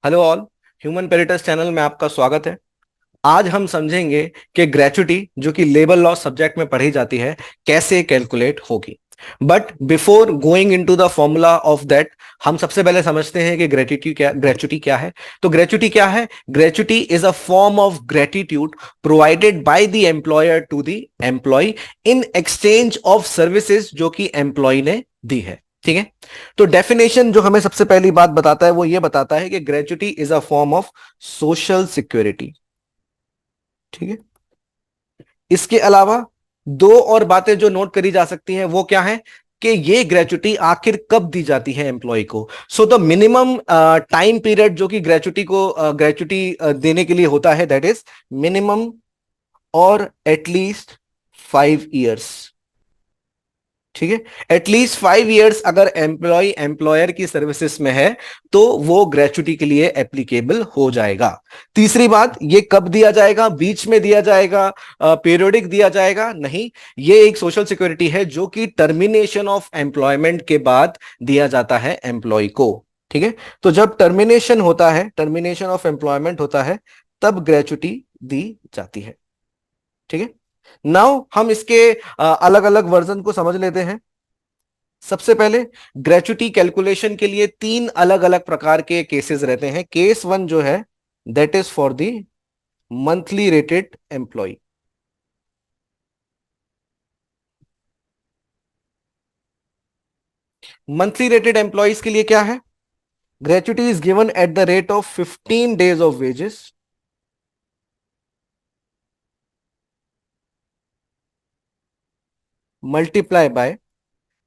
Hello all. Human पेरिटस channel में आपका स्वागत है। आज हम समझेंगे कि ग्रेच्युटी जो कि लेबर लॉ सब्जेक्ट में पढ़ी जाती है कैसे कैलकुलेट होगी। But before going into the formula of that, हम सबसे पहले समझते हैं कि ग्रेच्युटी क्या है। तो ग्रेच्युटी क्या है? Gratuity is a form of gratitude provided by the employer to the employee in exchange of services जो कि एम्प्लॉय ने दी है। ठीक है। तो डेफिनेशन जो हमें सबसे पहली बात बताता है वो ये बताता है कि gratuity is a form of social security. ठीक है। इसके अलावा दो और बातें जो नोट करी जा सकती हैं वो क्या है कि ये ग्रेच्युटी आखिर कब दी जाती है एम्प्लॉय को। So the minimum time period जो कि ग्रेच्युटी देने के लिए होता है, दैट इज मिनिमम और एटलीस्ट 5 इयर्स। ठीक है। एटलीस्ट 5 इयर्स अगर एम्प्लॉय एम्प्लॉयर की सर्विसेज में है तो वो ग्रेच्युटी के लिए एप्लीकेबल हो जाएगा। तीसरी बात, ये कब दिया जाएगा? बीच में दिया जाएगा? पीरियोडिक दिया जाएगा? नहीं। ये एक सोशल सिक्योरिटी है जो कि टर्मिनेशन ऑफ एम्प्लॉयमेंट के बाद दिया जाता है एम्प्लॉय को। ठीक है। तो जब टर्मिनेशन होता है, टर्मिनेशन ऑफ एम्प्लॉयमेंट होता है, तब ग्रेच्युटी दी जाती है। ठीक है। नाउ हम इसके अलग अलग वर्जन को समझ लेते हैं। सबसे पहले, ग्रेच्युटी कैलकुलेशन के लिए तीन अलग अलग प्रकार के केसेस रहते हैं। केस वन जो है, that is for the monthly rated employee. Monthly rated employees के लिए क्या है? Gratuity is given at the rate of 15 days of wages multiply by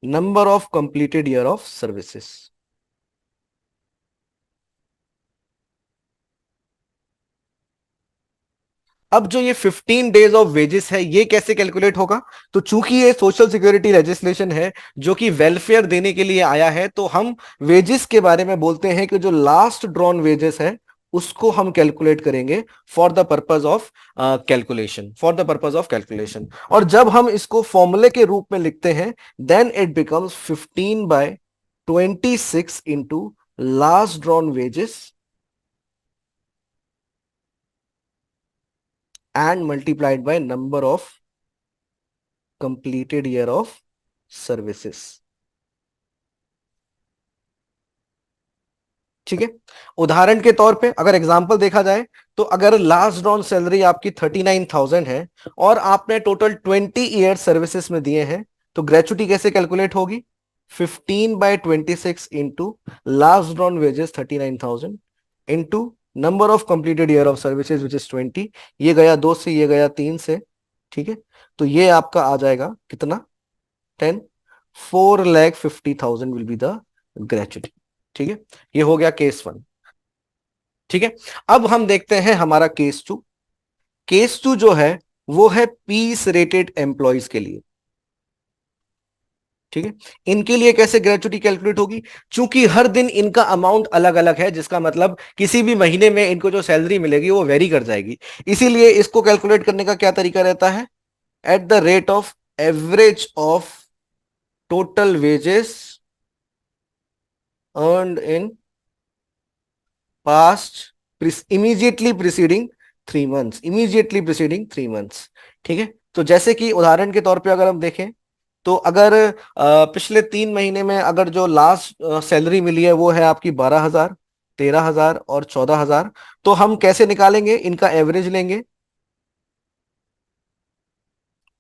number of completed year of services. अब जो ये 15 days ऑफ वेजेस है, ये कैसे कैलकुलेट होगा? तो चूंकि ये सोशल सिक्योरिटी लेजिस्लेशन है जो कि वेलफेयर देने के लिए आया है, तो हम वेजेस के बारे में बोलते हैं कि जो लास्ट ड्रॉन वेजेस है उसको हम कैलकुलेट करेंगे for the purpose of calculation, for the purpose of calculation. और जब हम इसको फॉर्मूले के रूप में लिखते हैं, then it becomes 15/26 into last drawn wages and multiplied by number of completed year of services। ठीक है। उदाहरण के तौर पे अगर एग्जांपल देखा जाए, तो अगर लास्ट ड्रॉन सैलरी आपकी 39,000 है और आपने टोटल 20 ईयर सर्विसेज में दिए हैं, तो ग्रेच्युटी कैसे कैलकुलेट होगी? 15/26 into last drawn wages 39,000 into number of completed year of services which is 20। ये गया 2 से, ये गया 3 से। ठीक है। तो ये आपका आ जाएगा कितना? 10। 4,50,000 विल बी द ग्रेच्युटी। ठीक है। ये हो गया केस वन। ठीक है। अब हम देखते हैं हमारा केस टू। केस टू जो है वो है पीस रेटेड एम्प्लॉयज के लिए। ठीक है। इनके लिए कैसे ग्रेच्युटी कैलकुलेट होगी? चूंकि हर दिन इनका अमाउंट अलग अलग है, जिसका मतलब किसी भी महीने में इनको जो सैलरी मिलेगी वो वेरी कर जाएगी। इसीलिए इसको कैलकुलेट करने का क्या तरीका रहता है? Eight the rate of average of total wages earned in past immediately preceding 3 months, immediately preceding 3 months. ठीक है। तो जैसे कि उदाहरण के तौर पे अगर हम देखें, तो अगर पिछले 3 महीने में अगर जो लास्ट सैलरी मिली है वो है आपकी 12,000, 13,000 और 14,000, तो हम कैसे निकालेंगे? इनका एवरेज लेंगे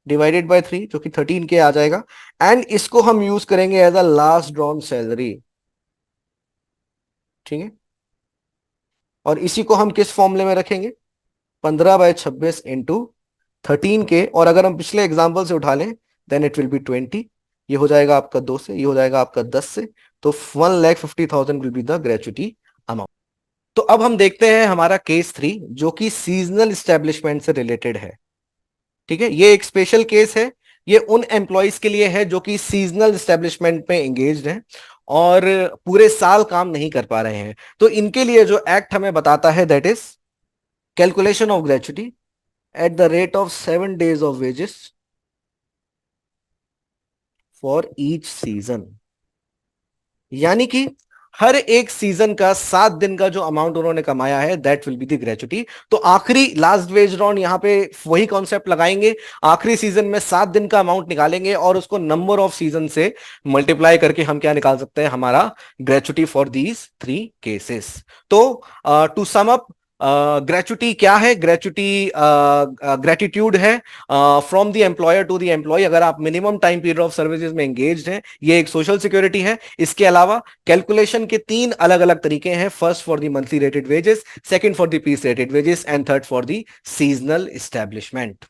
डिवाइडेड बाय 3 जो कि 13 के आ जाएगा, एंड इसको हम यूज करेंगे as a last drawn salary. ठीक है। और इसी को हम किस फॉर्मूले में रखेंगे? 15/26 इंटू 13 के, और अगर हम पिछले एग्जाम्पल से उठा लें, देन इट विल बी 20। ये हो जाएगा आपका 2 से, ये हो जाएगा आपका 10 से। तो 1,50,000 will be the gratuity amount. तो अब हम देखते हैं हमारा केस थ्री जो कि सीजनल स्टैब्लिशमेंट से रिलेटेड है। ठीक है। ये एक स्पेशल केस है। ये उन एम्प्लॉयज के लिए है जो कि सीजनल स्टैब्लिशमेंट में एंगेज्ड हैं और पूरे साल काम नहीं कर पा रहे हैं। तो इनके लिए जो एक्ट हमें बताता है, that is calculation of gratuity at the rate of 7 days of wages for each season। यानी कि हर एक सीजन का 7 दिन का जो अमाउंट उन्होंने कमाया है that will be the gratuity. तो आखिरी लास्ट वेज राउंड यहां पे वही कॉन्सेप्ट लगाएंगे, आखिरी सीजन में 7 दिन का अमाउंट निकालेंगे और उसको नंबर ऑफ सीजन से मल्टीप्लाई करके हम क्या निकाल सकते हैं, हमारा ग्रेचुटी फॉर दीज 3 केसेस। तो टू सम अप, ग्रेचुटी क्या है? ग्रेचुटी ग्रेटिट्यूड है from the employer to the employee, अगर आप minimum time period of services में एंगेज्ड हैं, ये एक सोशल सिक्योरिटी है। इसके अलावा कैलकुलेशन के 3 अलग अलग तरीके हैं, first for the monthly rated wages, second for the piece rated wages and third for the seasonal establishment.